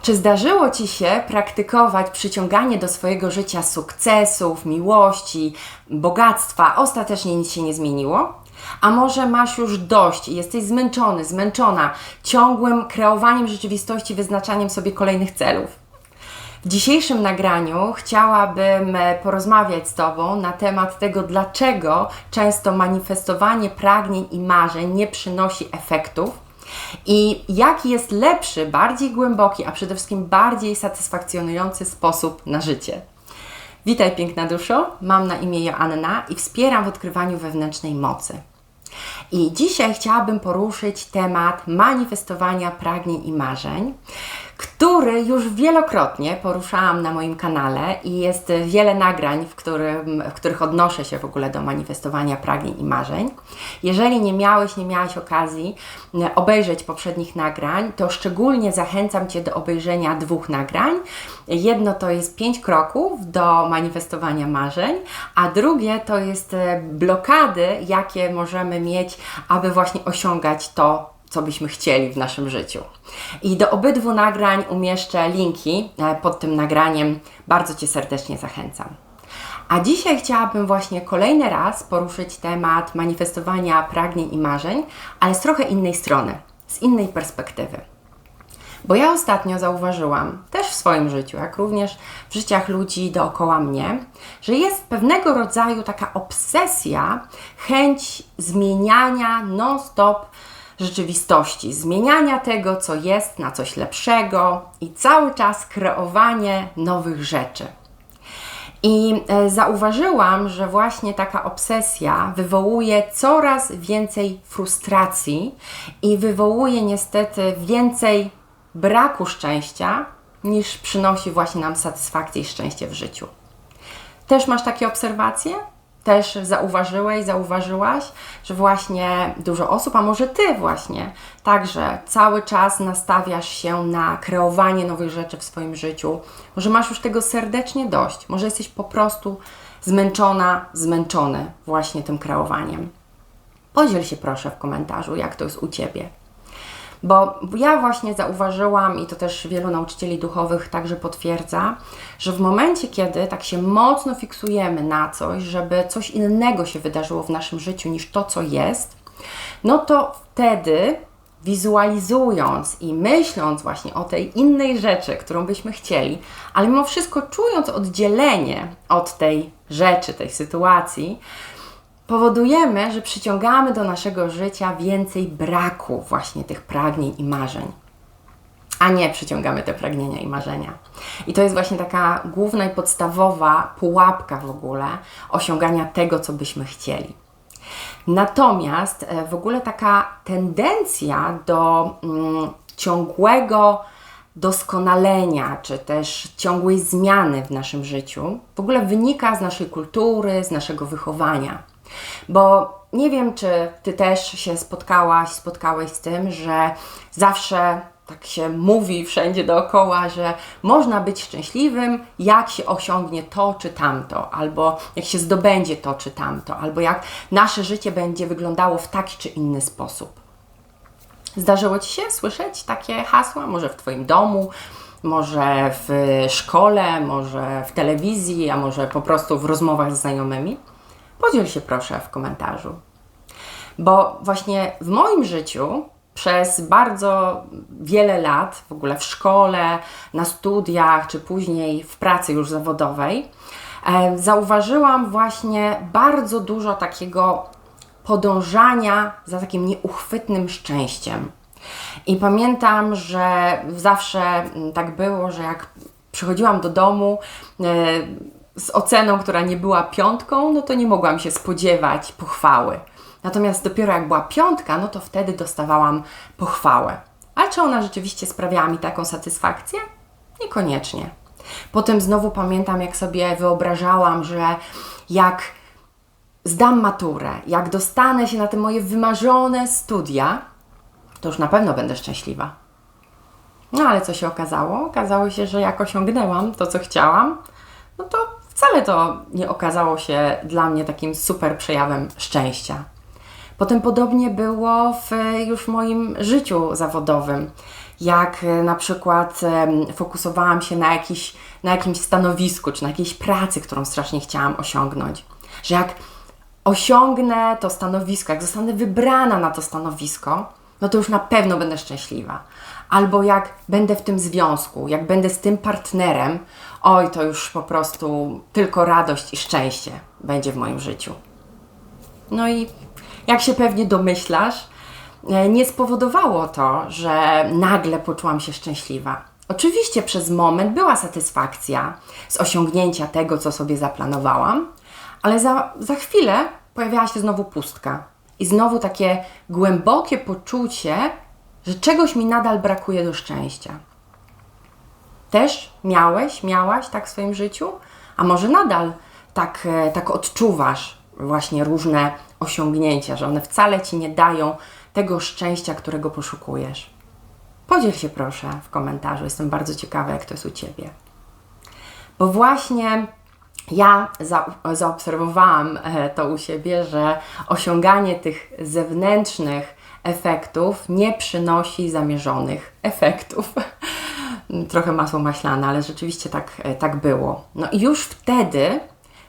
Czy zdarzyło Ci się praktykować przyciąganie do swojego życia sukcesów, miłości, bogactwa? Ostatecznie nic się nie zmieniło? A może masz już dość i jesteś zmęczony, zmęczona ciągłym kreowaniem rzeczywistości, wyznaczaniem sobie kolejnych celów? W dzisiejszym nagraniu chciałabym porozmawiać z Tobą na temat tego, dlaczego często manifestowanie pragnień i marzeń nie przynosi efektów i jaki jest lepszy, bardziej głęboki, a przede wszystkim bardziej satysfakcjonujący sposób na życie. Witaj piękna duszo, mam na imię Joanna i wspieram w odkrywaniu wewnętrznej mocy. I dzisiaj chciałabym poruszyć temat manifestowania pragnień i marzeń, który już wielokrotnie poruszałam na moim kanale i jest wiele nagrań, w których odnoszę się w ogóle do manifestowania pragnień i marzeń. Jeżeli nie miałeś okazji obejrzeć poprzednich nagrań, to szczególnie zachęcam Cię do obejrzenia dwóch nagrań. Jedno to jest 5 kroków do manifestowania marzeń, a drugie to jest blokady, jakie możemy mieć, aby właśnie osiągać to, co byśmy chcieli w naszym życiu. I do obydwu nagrań umieszczę linki pod tym nagraniem. Bardzo Cię serdecznie zachęcam. A dzisiaj chciałabym właśnie kolejny raz poruszyć temat manifestowania pragnień i marzeń, ale z trochę innej strony, z innej perspektywy. Bo ja ostatnio zauważyłam, też w swoim życiu, jak również w życiach ludzi dookoła mnie, że jest pewnego rodzaju taka obsesja, chęć zmieniania non-stop rzeczywistości, zmieniania tego, co jest, na coś lepszego i cały czas kreowanie nowych rzeczy. I zauważyłam, że właśnie taka obsesja wywołuje coraz więcej frustracji i wywołuje niestety więcej braku szczęścia, niż przynosi właśnie nam satysfakcję i szczęście w życiu. Też masz takie obserwacje? Też zauważyłaś, że właśnie dużo osób, a może Ty właśnie, także cały czas nastawiasz się na kreowanie nowych rzeczy w swoim życiu. Może masz już tego serdecznie dość, może jesteś po prostu zmęczona, zmęczony właśnie tym kreowaniem. Podziel się proszę w komentarzu, jak to jest u Ciebie. Bo ja właśnie zauważyłam, i to też wielu nauczycieli duchowych także potwierdza, że w momencie, kiedy tak się mocno fiksujemy na coś, żeby coś innego się wydarzyło w naszym życiu niż to, co jest, no to wtedy wizualizując i myśląc właśnie o tej innej rzeczy, którą byśmy chcieli, ale mimo wszystko czując oddzielenie od tej rzeczy, tej sytuacji, powodujemy, że przyciągamy do naszego życia więcej braku właśnie tych pragnień i marzeń, a nie przyciągamy te pragnienia i marzenia. I to jest właśnie taka główna i podstawowa pułapka w ogóle osiągania tego, co byśmy chcieli. Natomiast w ogóle taka tendencja do ciągłego doskonalenia, czy też ciągłej zmiany w naszym życiu w ogóle wynika z naszej kultury, z naszego wychowania. Bo nie wiem, czy Ty też się spotkałeś z tym, że zawsze tak się mówi wszędzie dookoła, że można być szczęśliwym, jak się osiągnie to czy tamto, albo jak się zdobędzie to czy tamto, albo jak nasze życie będzie wyglądało w taki czy inny sposób. Zdarzyło Ci się słyszeć takie hasła? Może w Twoim domu, może w szkole, może w telewizji, a może po prostu w rozmowach z znajomymi? Podziel się proszę w komentarzu. Bo właśnie w moim życiu przez bardzo wiele lat, w ogóle w szkole, na studiach, czy później w pracy już zawodowej, zauważyłam właśnie bardzo dużo takiego podążania za takim nieuchwytnym szczęściem. I pamiętam, że zawsze tak było, że jak przychodziłam do domu z oceną, która nie była 5, no to nie mogłam się spodziewać pochwały. Natomiast dopiero jak była 5, no to wtedy dostawałam pochwałę. Ale czy ona rzeczywiście sprawiała mi taką satysfakcję? Niekoniecznie. Potem znowu pamiętam, jak sobie wyobrażałam, że jak zdam maturę, jak dostanę się na te moje wymarzone studia, to już na pewno będę szczęśliwa. No ale co się okazało? Okazało się, że jak osiągnęłam to, co chciałam, no to wcale to nie okazało się dla mnie takim super przejawem szczęścia. Potem podobnie było już w moim życiu zawodowym. jak na przykład fokusowałam się na jakimś stanowisku, czy na jakiejś pracy, którą strasznie chciałam osiągnąć. Że jak osiągnę to stanowisko, jak zostanę wybrana na to stanowisko, no to już na pewno będę szczęśliwa. Albo jak będę w tym związku, jak będę z tym partnerem, oj, to już po prostu tylko radość i szczęście będzie w moim życiu. No i jak się pewnie domyślasz, nie spowodowało to, że nagle poczułam się szczęśliwa. Oczywiście przez moment była satysfakcja z osiągnięcia tego, co sobie zaplanowałam, ale za chwilę pojawiała się znowu pustka. I znowu takie głębokie poczucie, że czegoś mi nadal brakuje do szczęścia. Też miałaś tak w swoim życiu? A może nadal tak odczuwasz właśnie różne osiągnięcia, że one wcale Ci nie dają tego szczęścia, którego poszukujesz? Podziel się proszę w komentarzu. Jestem bardzo ciekawa, jak to jest u Ciebie. Bo właśnie ja zaobserwowałam to u siebie, że osiąganie tych zewnętrznych efektów nie przynosi zamierzonych efektów. Trochę masło maślane, ale rzeczywiście tak było. No i już wtedy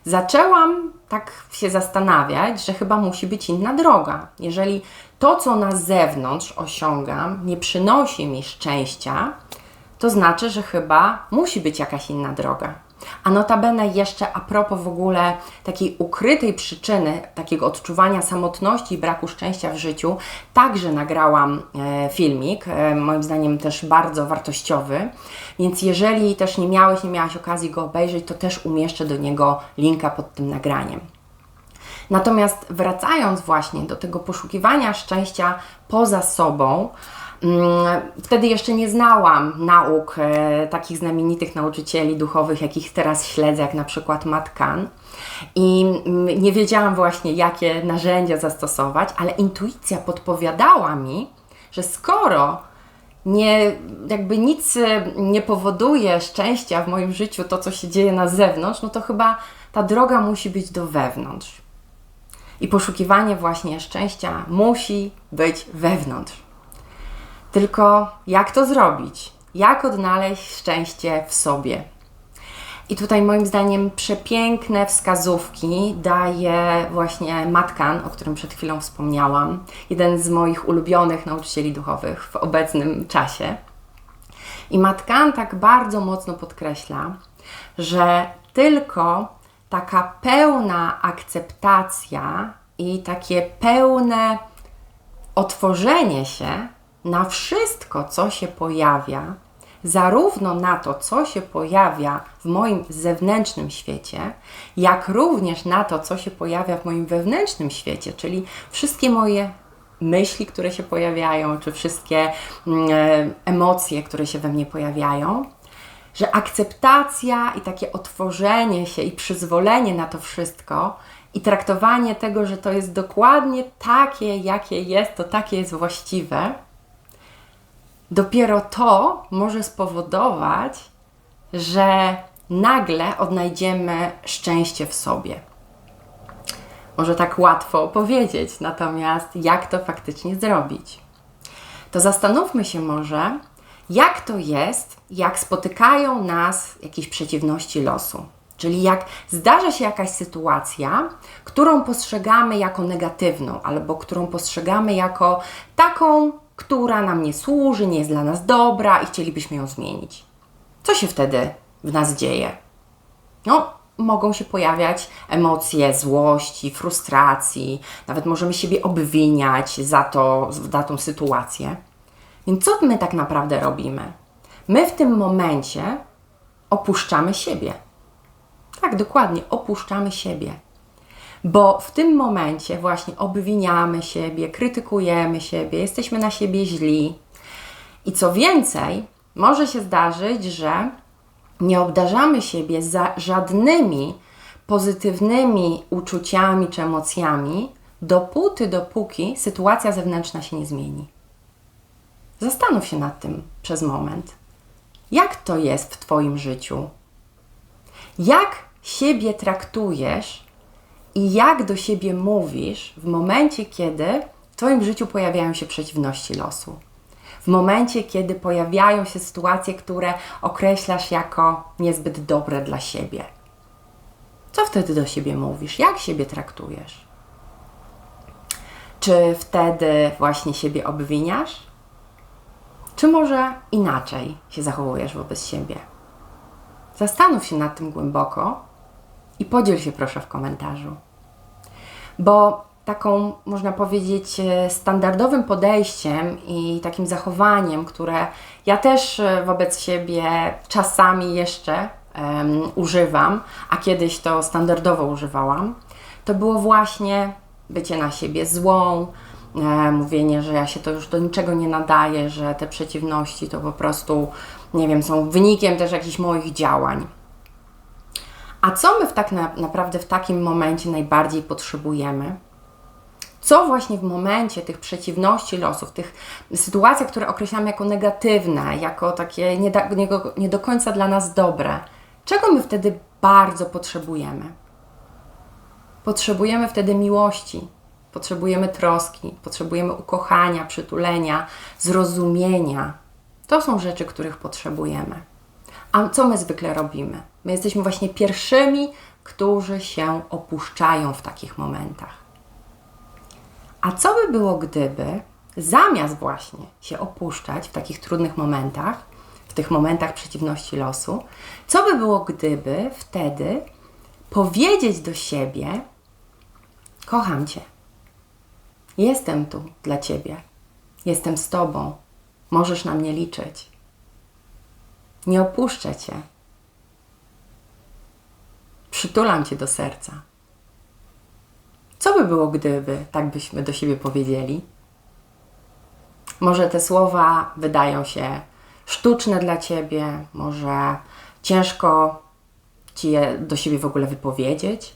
zaczęłam tak się zastanawiać, że chyba musi być inna droga. Jeżeli to, co na zewnątrz osiągam, nie przynosi mi szczęścia, to znaczy, że chyba musi być jakaś inna droga. A notabene jeszcze a propos w ogóle takiej ukrytej przyczyny, takiego odczuwania samotności i braku szczęścia w życiu, także nagrałam filmik, moim zdaniem też bardzo wartościowy, więc jeżeli też nie miałaś okazji go obejrzeć, to też umieszczę do niego linka pod tym nagraniem. Natomiast wracając właśnie do tego poszukiwania szczęścia poza sobą, wtedy jeszcze nie znałam nauk takich znamienitych nauczycieli duchowych, jakich teraz śledzę, jak na przykład Matt Kahn. I nie wiedziałam właśnie, jakie narzędzia zastosować, ale intuicja podpowiadała mi, że skoro nic nie powoduje szczęścia w moim życiu, to co się dzieje na zewnątrz, no to chyba ta droga musi być do wewnątrz. I poszukiwanie właśnie szczęścia musi być wewnątrz. Tylko jak to zrobić? Jak odnaleźć szczęście w sobie? I tutaj moim zdaniem przepiękne wskazówki daje właśnie Matt Kahn, o którym przed chwilą wspomniałam. Jeden z moich ulubionych nauczycieli duchowych w obecnym czasie. I Matt Kahn tak bardzo mocno podkreśla, że tylko taka pełna akceptacja i takie pełne otworzenie się na wszystko, co się pojawia, zarówno na to, co się pojawia w moim zewnętrznym świecie, jak również na to, co się pojawia w moim wewnętrznym świecie, czyli wszystkie moje myśli, które się pojawiają, czy wszystkie emocje, które się we mnie pojawiają, że akceptacja i takie otworzenie się i przyzwolenie na to wszystko i traktowanie tego, że to jest dokładnie takie, jakie jest, to takie jest właściwe, dopiero to może spowodować, że nagle odnajdziemy szczęście w sobie. Może tak łatwo powiedzieć, natomiast jak to faktycznie zrobić? To zastanówmy się może, jak to jest, jak spotykają nas jakieś przeciwności losu. Czyli jak zdarza się jakaś sytuacja, którą postrzegamy jako negatywną, albo którą postrzegamy jako taką, która nam nie służy, nie jest dla nas dobra i chcielibyśmy ją zmienić. Co się wtedy w nas dzieje? No, mogą się pojawiać emocje złości, frustracji, nawet możemy siebie obwiniać za tą sytuację. Więc co my tak naprawdę robimy? My w tym momencie opuszczamy siebie. Tak, dokładnie, opuszczamy siebie. Bo w tym momencie właśnie obwiniamy siebie, krytykujemy siebie, jesteśmy na siebie źli. I co więcej, może się zdarzyć, że nie obdarzamy siebie żadnymi pozytywnymi uczuciami czy emocjami, dopóki sytuacja zewnętrzna się nie zmieni. Zastanów się nad tym przez moment. Jak to jest w Twoim życiu? Jak siebie traktujesz i jak do siebie mówisz w momencie, kiedy w Twoim życiu pojawiają się przeciwności losu? W momencie, kiedy pojawiają się sytuacje, które określasz jako niezbyt dobre dla siebie. Co wtedy do siebie mówisz? Jak siebie traktujesz? Czy wtedy właśnie siebie obwiniasz? Czy może inaczej się zachowujesz wobec siebie? Zastanów się nad tym głęboko i podziel się proszę w komentarzu. Bo taką, można powiedzieć, standardowym podejściem i takim zachowaniem, które ja też wobec siebie czasami jeszcze używam, a kiedyś to standardowo używałam, to było właśnie bycie na siebie złą, mówienie, że ja się to już do niczego nie nadaję, że te przeciwności to po prostu, nie wiem, są wynikiem też jakichś moich działań. A co my naprawdę w takim momencie najbardziej potrzebujemy? Co właśnie w momencie tych przeciwności losów, tych sytuacji, które określamy jako negatywne, jako takie nie do końca dla nas dobre, czego my wtedy bardzo potrzebujemy? Potrzebujemy wtedy miłości, potrzebujemy troski, potrzebujemy ukochania, przytulenia, zrozumienia. To są rzeczy, których potrzebujemy. A co my zwykle robimy? My jesteśmy właśnie pierwszymi, którzy się opuszczają w takich momentach. A co by było, gdyby zamiast właśnie się opuszczać w takich trudnych momentach, w tych momentach przeciwności losu, co by było, gdyby wtedy powiedzieć do siebie: kocham Cię, jestem tu dla Ciebie, jestem z Tobą, możesz na mnie liczyć, nie opuszczę Cię, przytulam Cię do serca. Co by było, gdyby tak byśmy do siebie powiedzieli? Może te słowa wydają się sztuczne dla Ciebie, może ciężko Ci je do siebie w ogóle wypowiedzieć.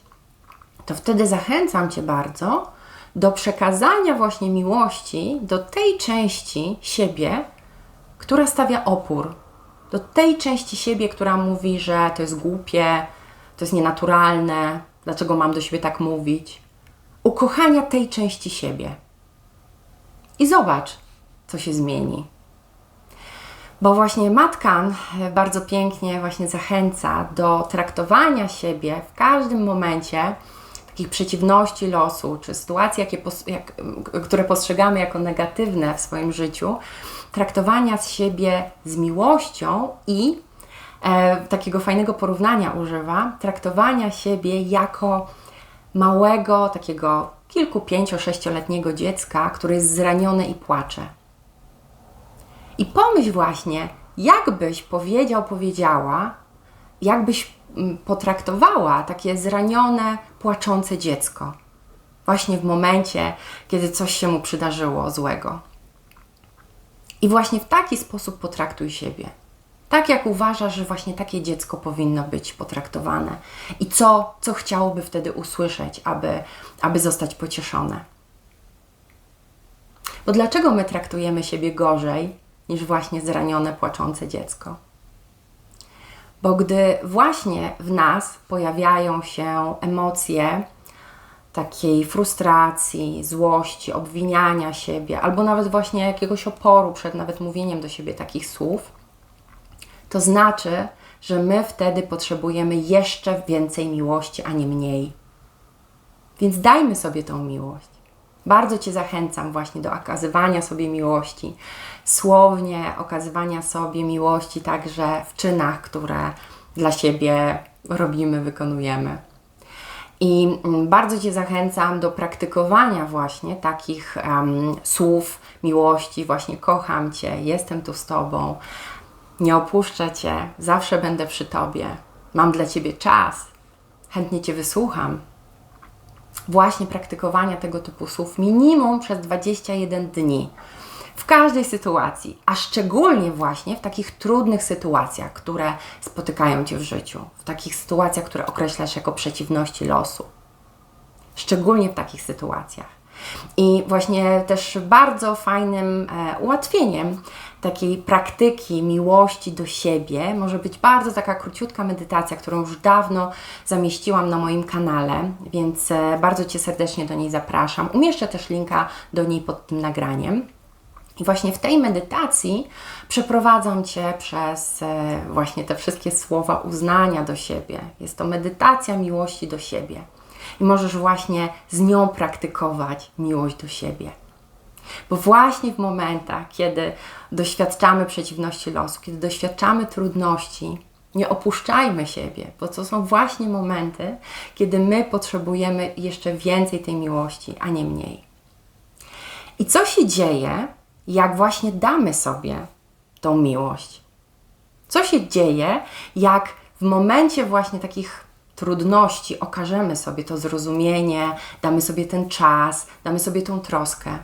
To wtedy zachęcam Cię bardzo do przekazania właśnie miłości do tej części siebie, która stawia opór. Do tej części siebie, która mówi, że to jest głupie, to jest nienaturalne, dlaczego mam do siebie tak mówić. Ukochania tej części siebie. I zobacz, co się zmieni. Bo właśnie Matkan bardzo pięknie właśnie zachęca do traktowania siebie w każdym momencie takich przeciwności losu, czy sytuacji, które postrzegamy jako negatywne w swoim życiu, traktowania siebie z miłością i takiego fajnego porównania używa, traktowania siebie jako małego, takiego kilku, 5-6-letniego dziecka, które jest zranione i płacze. I pomyśl właśnie, jakbyś powiedziała, jakbyś potraktowała takie zranione, płaczące dziecko. Właśnie w momencie, kiedy coś się mu przydarzyło złego. I właśnie w taki sposób potraktuj siebie. Tak jak uważasz, że właśnie takie dziecko powinno być potraktowane. I co chciałoby wtedy usłyszeć, aby zostać pocieszone. Bo dlaczego my traktujemy siebie gorzej niż właśnie zranione, płaczące dziecko? Bo gdy właśnie w nas pojawiają się emocje takiej frustracji, złości, obwiniania siebie, albo nawet właśnie jakiegoś oporu przed nawet mówieniem do siebie takich słów, to znaczy, że my wtedy potrzebujemy jeszcze więcej miłości, a nie mniej. Więc dajmy sobie tą miłość. Bardzo Cię zachęcam właśnie do okazywania sobie miłości, słownie okazywania sobie miłości także w czynach, które dla siebie robimy, wykonujemy. I bardzo Cię zachęcam do praktykowania właśnie takich słów miłości, właśnie kocham Cię, jestem tu z Tobą, nie opuszczę Cię, zawsze będę przy Tobie, mam dla Ciebie czas, chętnie Cię wysłucham. Właśnie praktykowania tego typu słów minimum przez 21 dni. W każdej sytuacji, a szczególnie właśnie w takich trudnych sytuacjach, które spotykają Cię w życiu, w takich sytuacjach, które określasz jako przeciwności losu. Szczególnie w takich sytuacjach. I właśnie też bardzo fajnym ułatwieniem takiej praktyki miłości do siebie może być bardzo taka króciutka medytacja, którą już dawno zamieściłam na moim kanale, więc bardzo Cię serdecznie do niej zapraszam. Umieszczę też linka do niej pod tym nagraniem. I właśnie w tej medytacji przeprowadzam Cię przez właśnie te wszystkie słowa uznania do siebie. Jest to medytacja miłości do siebie. I możesz właśnie z nią praktykować miłość do siebie. Bo właśnie w momentach, kiedy doświadczamy przeciwności losu, kiedy doświadczamy trudności, nie opuszczajmy siebie, bo to są właśnie momenty, kiedy my potrzebujemy jeszcze więcej tej miłości, a nie mniej. I co się dzieje, jak właśnie damy sobie tą miłość? Co się dzieje, jak w momencie właśnie takich trudności okażemy sobie to zrozumienie, damy sobie ten czas, damy sobie tą troskę?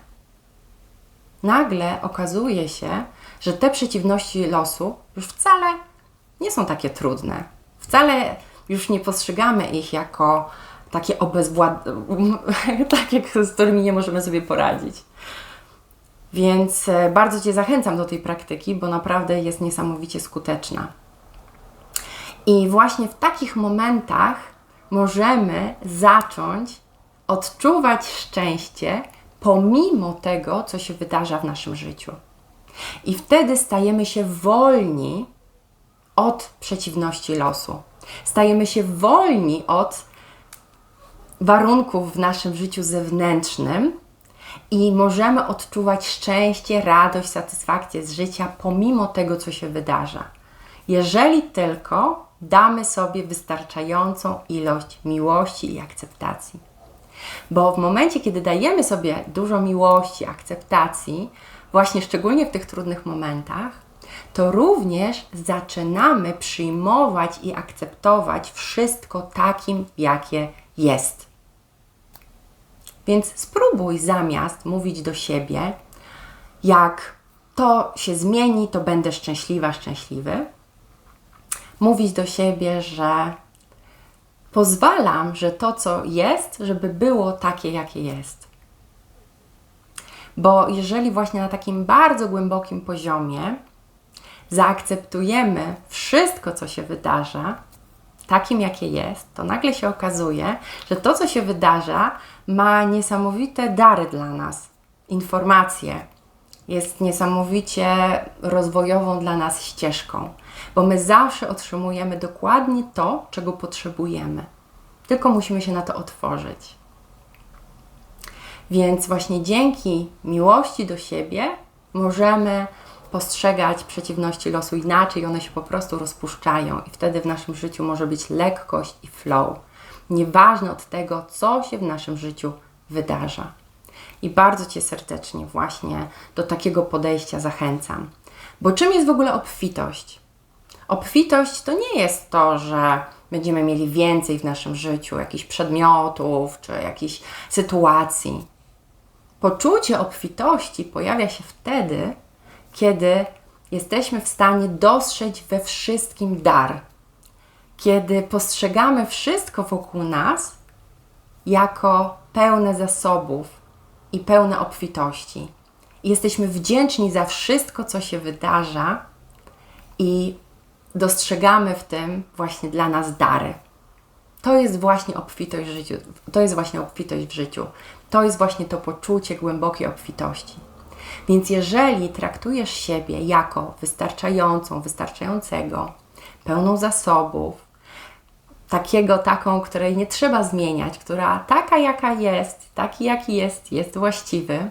Nagle okazuje się, że te przeciwności losu już wcale nie są takie trudne. Wcale już nie postrzegamy ich jako takie takie, z którymi nie możemy sobie poradzić. Więc bardzo Cię zachęcam do tej praktyki, bo naprawdę jest niesamowicie skuteczna. I właśnie w takich momentach możemy zacząć odczuwać szczęście pomimo tego, co się wydarza w naszym życiu. I wtedy stajemy się wolni od przeciwności losu. Stajemy się wolni od warunków w naszym życiu zewnętrznym i możemy odczuwać szczęście, radość, satysfakcję z życia pomimo tego, co się wydarza. Jeżeli tylko damy sobie wystarczającą ilość miłości i akceptacji. Bo w momencie, kiedy dajemy sobie dużo miłości, akceptacji, właśnie szczególnie w tych trudnych momentach, to również zaczynamy przyjmować i akceptować wszystko takim, jakie jest. Więc spróbuj zamiast mówić do siebie, jak to się zmieni, to będę szczęśliwa, szczęśliwy, mówić do siebie, że pozwalam, że to, co jest, żeby było takie, jakie jest. Bo jeżeli właśnie na takim bardzo głębokim poziomie zaakceptujemy wszystko, co się wydarza, takim, jakie jest, to nagle się okazuje, że to, co się wydarza, ma niesamowite dary dla nas, informacje. Jest niesamowicie rozwojową dla nas ścieżką, bo my zawsze otrzymujemy dokładnie to, czego potrzebujemy. Tylko musimy się na to otworzyć. Więc właśnie dzięki miłości do siebie możemy postrzegać przeciwności losu inaczej, one się po prostu rozpuszczają i wtedy w naszym życiu może być lekkość i flow. Nieważne od tego, co się w naszym życiu wydarza. I bardzo Cię serdecznie właśnie do takiego podejścia zachęcam. Bo czym jest w ogóle obfitość? Obfitość to nie jest to, że będziemy mieli więcej w naszym życiu, jakichś przedmiotów czy jakichś sytuacji. Poczucie obfitości pojawia się wtedy, kiedy jesteśmy w stanie dostrzec we wszystkim dar. Kiedy postrzegamy wszystko wokół nas jako pełne zasobów i pełne obfitości. I jesteśmy wdzięczni za wszystko, co się wydarza i dostrzegamy w tym właśnie dla nas dary. To jest właśnie obfitość w życiu. To jest właśnie obfitość w życiu. To jest właśnie to poczucie głębokiej obfitości. Więc jeżeli traktujesz siebie jako wystarczającą, wystarczającego, pełną zasobów, taką, której nie trzeba zmieniać, która taka jaka jest, taki jaki jest właściwy,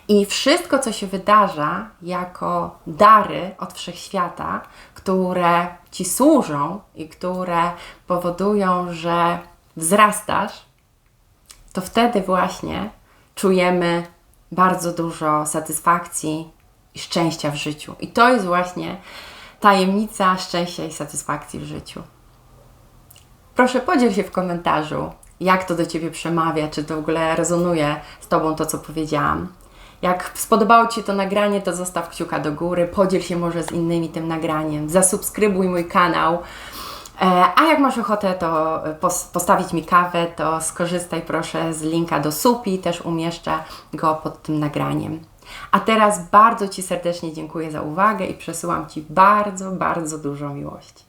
i wszystko, co się wydarza, jako dary od Wszechświata, które Ci służą i które powodują, że wzrastasz, to wtedy właśnie czujemy bardzo dużo satysfakcji i szczęścia w życiu. I to jest właśnie tajemnica szczęścia i satysfakcji w życiu. Proszę, podziel się w komentarzu, jak to do Ciebie przemawia, czy to w ogóle rezonuje z Tobą to, co powiedziałam. Jak spodobało Ci się to nagranie, to zostaw kciuka do góry, podziel się może z innymi tym nagraniem, zasubskrybuj mój kanał, a jak masz ochotę to postawić mi kawę, to skorzystaj proszę z linka do Supi, też umieszczę go pod tym nagraniem. A teraz bardzo Ci serdecznie dziękuję za uwagę i przesyłam Ci bardzo, bardzo dużo miłości.